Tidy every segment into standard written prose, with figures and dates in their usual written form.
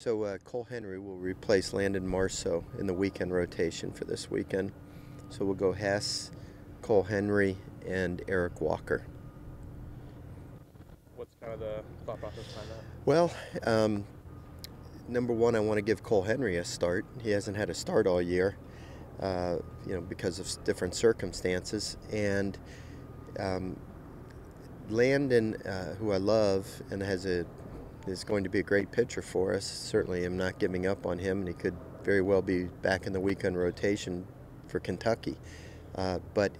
So Cole Henry will replace Landon Marceau in the weekend rotation for this weekend. So we'll go Hess, Cole Henry, and Eric Walker. What's kind of the thought process behind that? Well, number one, I want to give Cole Henry a start. He hasn't had a start all year, because of different circumstances. And Landon, who I love and is going to be a great pitcher for us. Certainly am not giving up on him, and he could very well be back in the weekend rotation for Kentucky. But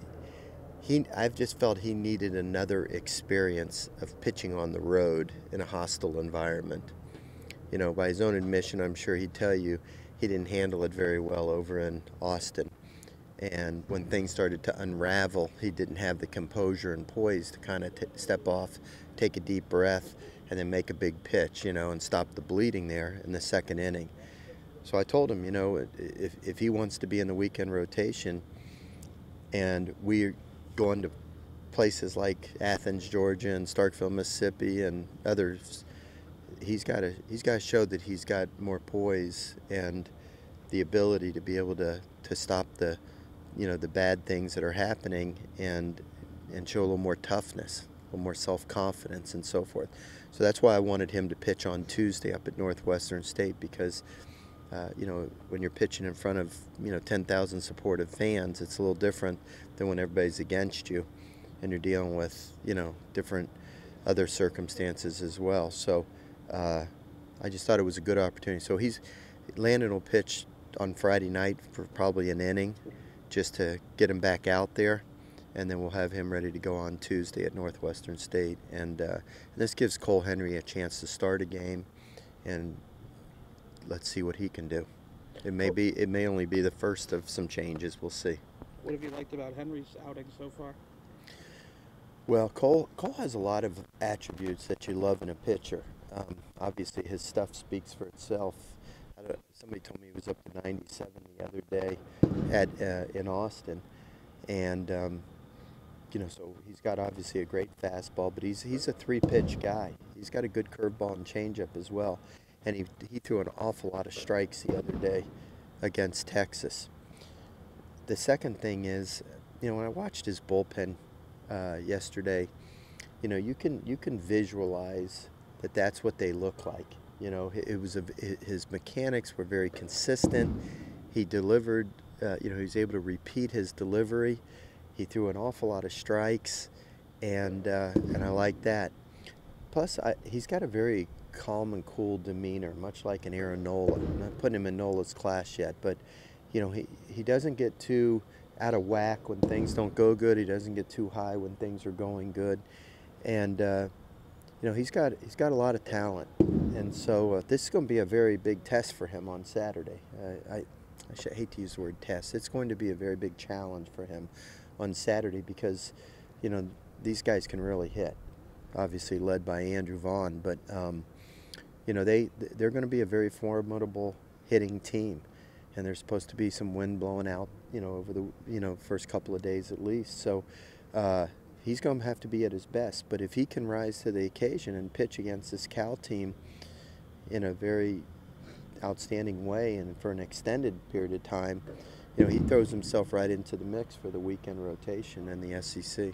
I've just felt he needed another experience of pitching on the road in a hostile environment. By his own admission, I'm sure he'd tell you he didn't handle it very well over in Austin. And when things started to unravel, he didn't have the composure and poise to kind of step off, take a deep breath, and then make a big pitch, and stop the bleeding there in the second inning. So I told him, if he wants to be in the weekend rotation, and we're going to places like Athens, Georgia, and Starkville, Mississippi, and others, he's got to show that he's got more poise and the ability to be able to stop the bad things that are happening and show a little more toughness, a little more self-confidence, and so forth. So that's why I wanted him to pitch on Tuesday up at Northwestern State, because when you're pitching in front of 10,000 supportive fans, it's a little different than when everybody's against you and you're dealing with different other circumstances as well. So I just thought it was a good opportunity. So Landon will pitch on Friday night for probably an inning, just to get him back out there, and then we'll have him ready to go on Tuesday at Northwestern State. And this gives Cole Henry a chance to start a game, and let's see what he can do. It may only be the first of some changes. We'll see. What have you liked about Henry's outing so far? Well, Cole has a lot of attributes that you love in a pitcher. Obviously, his stuff speaks for itself. Somebody told me he was up to 97 the other day in Austin, and so he's got obviously a great fastball, but he's a three-pitch guy. He's got a good curveball and changeup as well, and he threw an awful lot of strikes the other day against Texas. The second thing is, when I watched his bullpen yesterday, you can visualize that's what they look like. His mechanics were very consistent. He delivered, he was able to repeat his delivery. He threw an awful lot of strikes, and I like that. Plus, he's got a very calm and cool demeanor, much like an Aaron Nola. I'm not putting him in Nola's class yet, but he doesn't get too out of whack when things don't go good. He doesn't get too high when things are going good, and he's got a lot of talent. And so this is going to be a very big test for him on Saturday. I hate to use the word test. It's going to be a very big challenge for him on Saturday, because these guys can really hit. Obviously led by Andrew Vaughn, but they're going to be a very formidable hitting team, and there's supposed to be some wind blowing out over the first couple of days at least. So he's going to have to be at his best. But if he can rise to the occasion and pitch against this Cal team in a very outstanding way and for an extended period of time, he throws himself right into the mix for the weekend rotation in the SEC.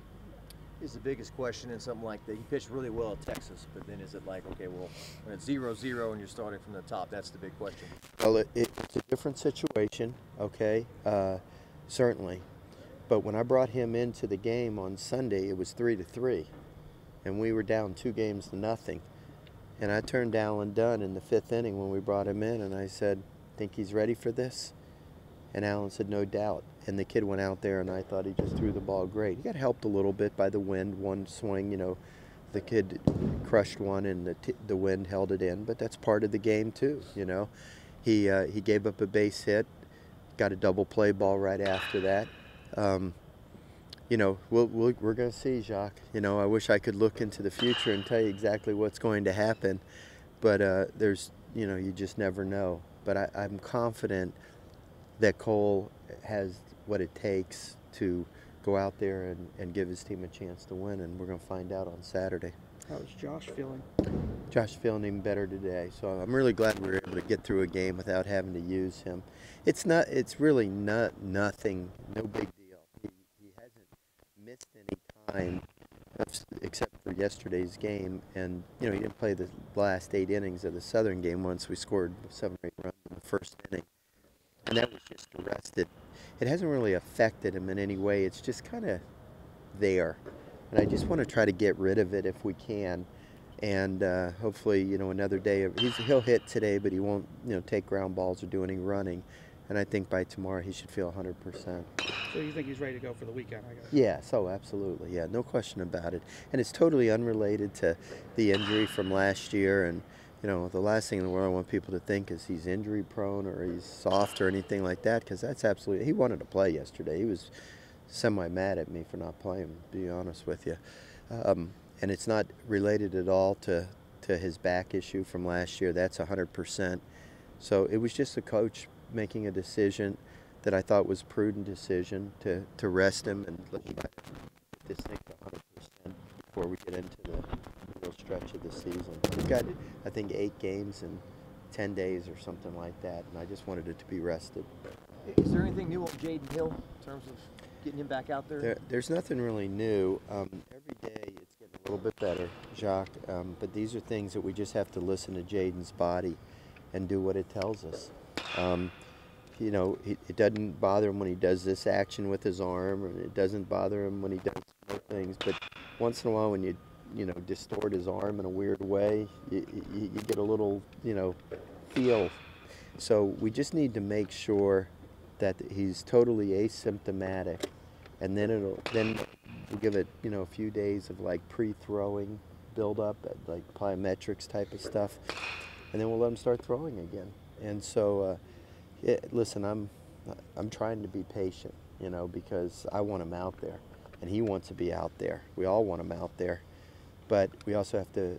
Is the biggest question in something like that? He pitched really well at Texas, but then is it like, okay, well, when it's 0-0 and you're starting from the top, that's the big question? Well, it's a different situation, okay, certainly. But when I brought him into the game on Sunday, it was 3-3, and we were down 2-0. And I turned Alan Dunn in the fifth inning when we brought him in, and I said, "Think he's ready for this?" And Alan said, "No doubt." And the kid went out there, and I thought he just threw the ball great. He got helped a little bit by the wind. One swing, the kid crushed one, and the wind held it in. But that's part of the game too. He gave up a base hit, got a double play ball right after that. We're going to see, Jacques. I wish I could look into the future and tell you exactly what's going to happen, but you just never know. But I'm confident that Cole has what it takes to go out there and give his team a chance to win, and we're going to find out on Saturday. How's Josh feeling? Josh feeling even better today, so I'm really glad we were able to get through a game without having to use him. It's really nothing, no big deal. He hasn't missed any time except for yesterday's game, and he didn't play the last 8 innings of the Southern game. Once we scored 7 or 8 runs in the first inning, and that was just to rest it. It hasn't really affected him in any way. It's just kind of there, and I just want to try to get rid of it if we can. And hopefully, another day. He'll hit today, but he won't, take ground balls or do any running. And I think by tomorrow he should feel 100%. So you think he's ready to go for the weekend, I guess? Yeah, so absolutely. Yeah, no question about it. And it's totally unrelated to the injury from last year. And, the last thing in the world I want people to think is he's injury prone or he's soft or anything like that, because that's absolutely. He wanted to play yesterday. He was semi-mad at me for not playing, to be honest with you. And it's not related at all to his back issue from last year. That's 100%. So it was just the coach making a decision that I thought was a prudent decision to rest him and let him get this thing to 100% before we get into the real stretch of the season. We've got, I think, 8 games in 10 days or something like that, and I just wanted it to be rested. Is there anything new on Jaden Hill in terms of getting him back out there? There's nothing really new. Every day it's getting a little bit better, Jacques, but these are things that we just have to listen to Jaden's body and do what it tells us. It doesn't bother him when he does this action with his arm, and it doesn't bother him when he does other things, but once in a while when you distort his arm in a weird way, you get a little, feel. So we just need to make sure that he's totally asymptomatic, and then we'll give it, a few days of like pre-throwing build-up, like plyometrics type of stuff, and then we'll let him start throwing again. And so, listen, I'm trying to be patient, because I want him out there, and he wants to be out there. We all want him out there, but we also have to,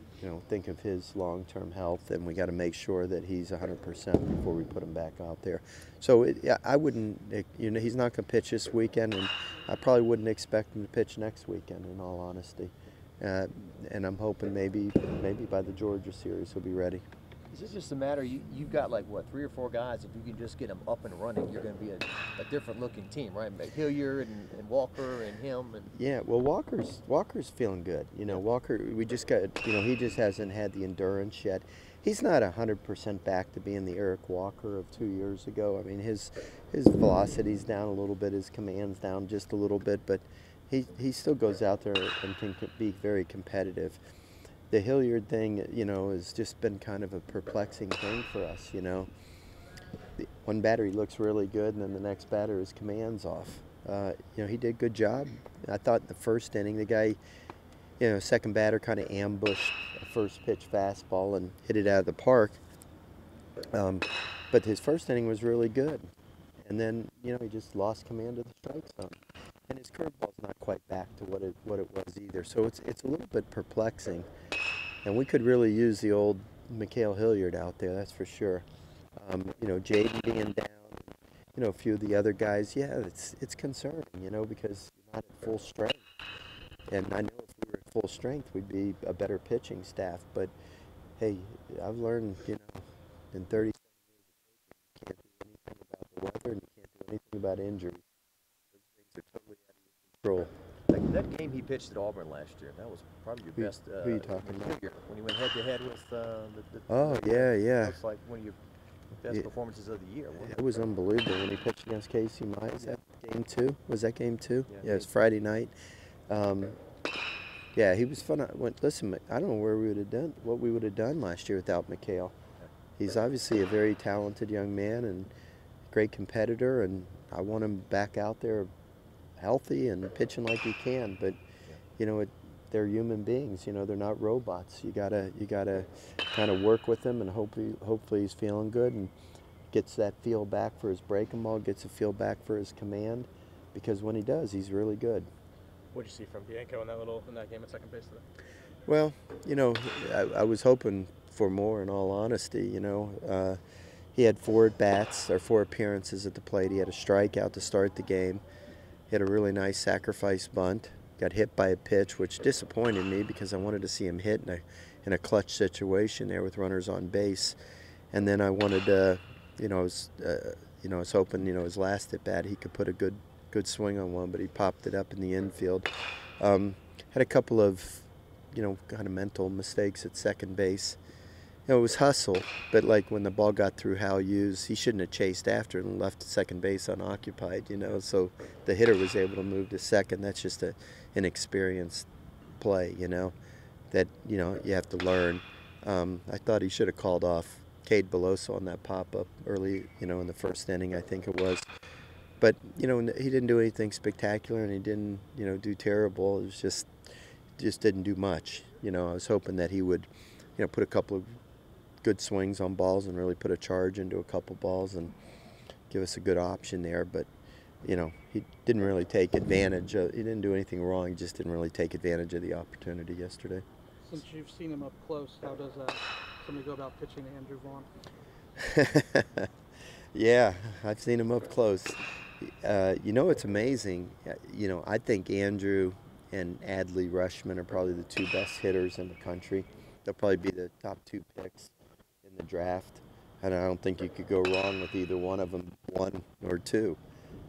think of his long-term health, and we got to make sure that he's 100% before we put him back out there. So I wouldn't, he's not going to pitch this weekend, and I probably wouldn't expect him to pitch next weekend, in all honesty. And I'm hoping maybe by the Georgia series he'll be ready. Is this just a matter, you've got like, what, 3 or 4 guys, if you can just get them up and running, you're going to be a different looking team, right? Hilliard and Walker and him. And yeah, well, Walker's feeling good. Walker, we just got, he just hasn't had the endurance yet. He's not 100% back to being the Eric Walker of 2 years ago. I mean, his velocity's down a little bit, his command's down just a little bit, but he still goes out there and can be very competitive. The Hilliard thing, has just been kind of a perplexing thing for us, One batter he looks really good, and then the next batter his command's off. He did a good job. I thought in the first inning, the guy, second batter kind of ambushed a first pitch fastball and hit it out of the park. But his first inning was really good. And then, he just lost command of the strike zone. And his curveball's not quite back to what it was either. So it's a little bit perplexing. And we could really use the old Mikhail Hilliard out there, that's for sure. Jaden being down, a few of the other guys, yeah, it's concerning, because you're not at full strength. And I know if we were at full strength, we'd be a better pitching staff. But, hey, I've learned, in 37 years of coaching, you can't do anything about the weather and you can't do anything about injuries. Those things are totally out of your control. That game he pitched at Auburn last year, that was probably your best. Who are you talking about? When he went head-to-head with Oh, yeah. That was like one of your best performances of the year. It was unbelievable when he pitched against Casey Mize. That game 2? Was that game 2? Yeah, it was Friday night. Yeah, he was fun. Listen, I don't know what we would have done last year without Mikhail. He's obviously a very talented young man and great competitor, and I want him back out there healthy and pitching like he can. But they're human beings. They're not robots. You gotta kind of work with them, and hopefully he's feeling good and gets that feel back for his breaking ball, gets a feel back for his command, because when he does, he's really good. What did you see from Bianco in that game at second base today? Well, I was hoping for more, in all honesty. He had 4 at-bats, or 4 appearances at the plate. He had a strikeout to start the game. He had a really nice sacrifice bunt, got hit by a pitch, which disappointed me because I wanted to see him hit in a clutch situation there with runners on base. And then I wanted to, I was hoping, his last at bat he could put a good swing on one, but he popped it up in the infield. Had a couple of, kind of mental mistakes at second base. It was hustle, but like when the ball got through Hal Hughes, he shouldn't have chased after it and left second base unoccupied, so the hitter was able to move to second. That's just an inexperienced play, that, you have to learn. I thought he should have called off Cade Beloso on that pop-up early, in the first inning, I think it was. But, he didn't do anything spectacular, and he didn't, do terrible. It was just didn't do much. I was hoping that he would, put a couple of good swings on balls and really put a charge into a couple balls and give us a good option there. But, he didn't really take advantage of, he didn't do anything wrong. He just didn't really take advantage of the opportunity yesterday. Since you've seen him up close, how does somebody go about pitching to Andrew Vaughn? Yeah, I've seen him up close. It's amazing. I think Andrew and Adley Rushman are probably the two best hitters in the country. They'll probably be the top two picks in the draft, and I don't think you could go wrong with either one of them, one or two.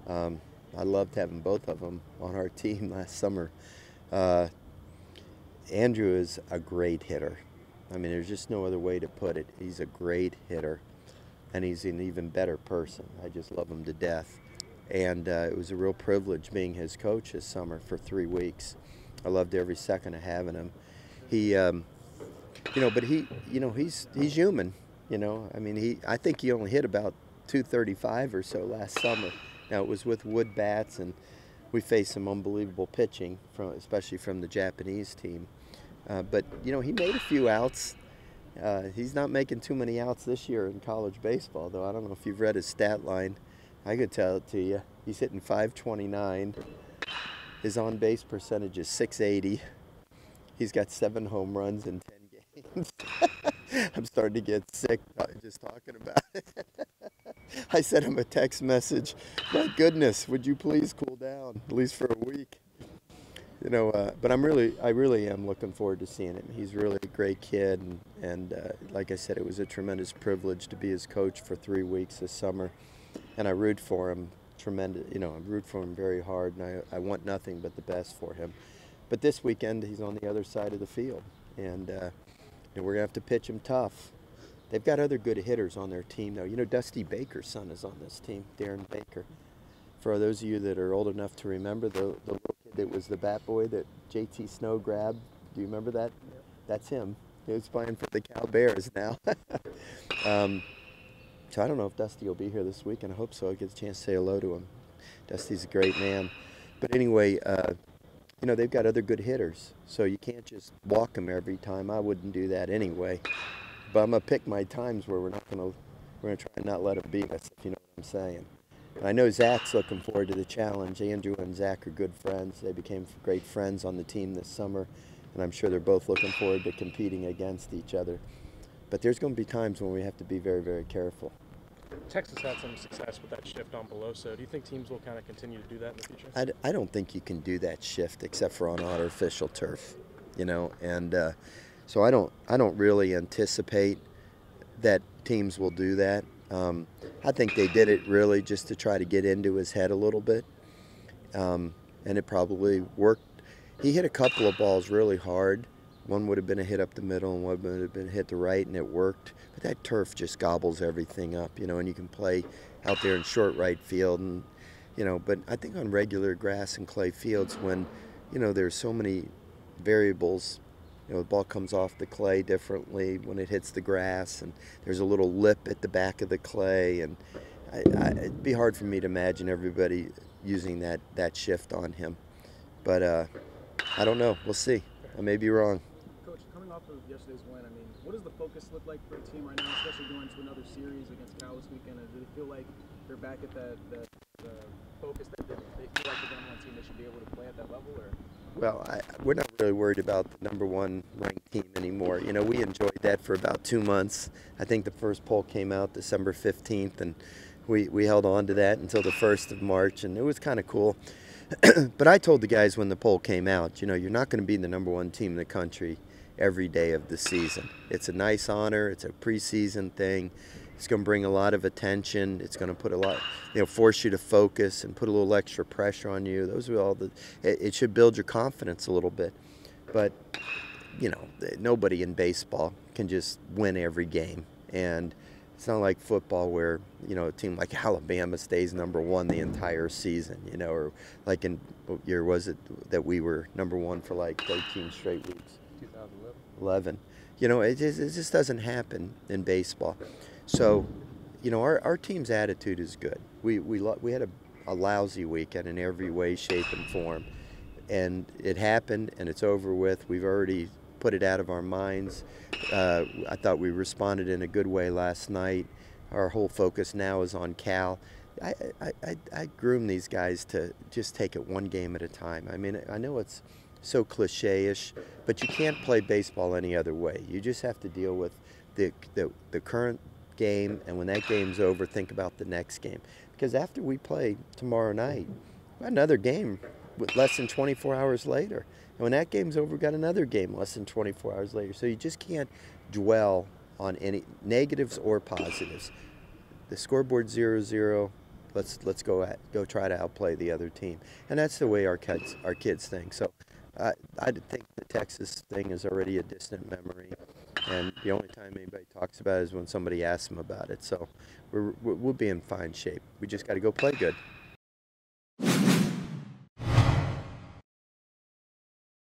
I loved having both of them on our team last summer. Andrew is a great hitter. I mean, there's just no other way to put it. He's a great hitter, and he's an even better person. I just love him to death. And it was a real privilege being his coach this summer for 3 weeks. I loved every second of having him. He, but he's human. I mean, I think he only hit about 235 or so last summer. Now it was with wood bats, and we faced some unbelievable pitching, especially from the Japanese team. But he made a few outs. He's not making too many outs this year in college baseball, though. I don't know if you've read his stat line. I could tell it to you. He's hitting .529. His on-base percentage is .680. He's got 7 home runs in 10 games. I'm starting to get sick just talking about it. I sent him a text message. My goodness, would you please cool down, at least for a week? But I really am looking forward to seeing him. He's really a great kid, and like I said, it was a tremendous privilege to be his coach for 3 weeks this summer. And I root for him tremendous. I root for him very hard, and I want nothing but the best for him. But this weekend, he's on the other side of the field, and we're going to have to pitch him tough. They've got other good hitters on their team, though. Dusty Baker's son is on this team, Darren Baker. For those of you that are old enough to remember, the little kid that was the bat boy that JT Snow grabbed, do you remember that? Yeah. That's him. He's playing for the Cal Bears now. So I don't know if Dusty will be here this week, and I hope so. I get a chance to say hello to him. Dusty's a great man. But anyway, they've got other good hitters, so you can't just walk them every time. I wouldn't do that anyway. But I'm gonna pick my times where we're gonna try and not let them beat us, if you know what I'm saying. And I know Zach's looking forward to the challenge. Andrew and Zach are good friends. They became great friends on the team this summer, and I'm sure they're both looking forward to competing against each other. But there's going to be times when we have to be very, very careful. Texas had some success with that shift on Beloso. Do you think teams will kind of continue to do that in the future? I don't think you can do that shift except for on artificial turf, and so I don't really anticipate that teams will do that. I think they did it really just to try to get into his head a little bit, and it probably worked. He hit a couple of balls really hard. One would have been a hit up the middle, and one would have been hit the right, and it worked. But that turf just gobbles everything up, and you can play out there in short right field, and But I think on regular grass and clay fields, when there's so many variables, the ball comes off the clay differently when it hits the grass, and there's a little lip at the back of the clay, and it'd be hard for me to imagine everybody using that shift on him. But I don't know. We'll see. I may be wrong. Coach, coming off of yesterday's win, what does the focus look like for the team right now, especially going to another series against Cal this weekend? And do they feel like they're back at the focus that they feel like the number one team they should be able to play at that level? Or? Well, we're not really worried about the number one ranked team anymore. We enjoyed that for about 2 months. I think the first poll came out December 15th, and we held on to that until the 1st of March, and it was kind of cool. But I told the guys when the poll came out, you know, you're not going to be the #1 team in the country every day of the season. It's a nice honor. It's a preseason thing. It's going to bring a lot of attention. It's going to put a lot, you know, force you to focus and put a little extra pressure on you. Those are all the. It should build your confidence a little bit. But, you know, nobody in baseball can just win every game. And it's not like football where, you know, a team like Alabama stays #1 the entire season, you know, or like in what year was it that we were #1 for like 13 straight weeks? 2011. 11. You know, it just doesn't happen in baseball. So, you know, our team's attitude is good. We had a lousy weekend in every way, shape, and form. And it happened, and it's over with. We've already put it out of our minds. I thought we responded in a good way last night. Our whole focus now is on Cal. I groom these guys to just take it one game at a time. I mean, I know it's so cliche-ish, but you can't play baseball any other way. You just have to deal with the current game, and when that game's over, think about the next game. Because after we play tomorrow night, we got another game with less than 24 hours later. And when that game's over, we got another game less than 24 hours later. So you just can't dwell on any negatives or positives. The scoreboard's 0-0. Let's go try to outplay the other team, and that's the way our kids think. So I think the Texas thing is already a distant memory, and the only time anybody talks about it is when somebody asks them about it. So we'll be in fine shape. We just got to go play good.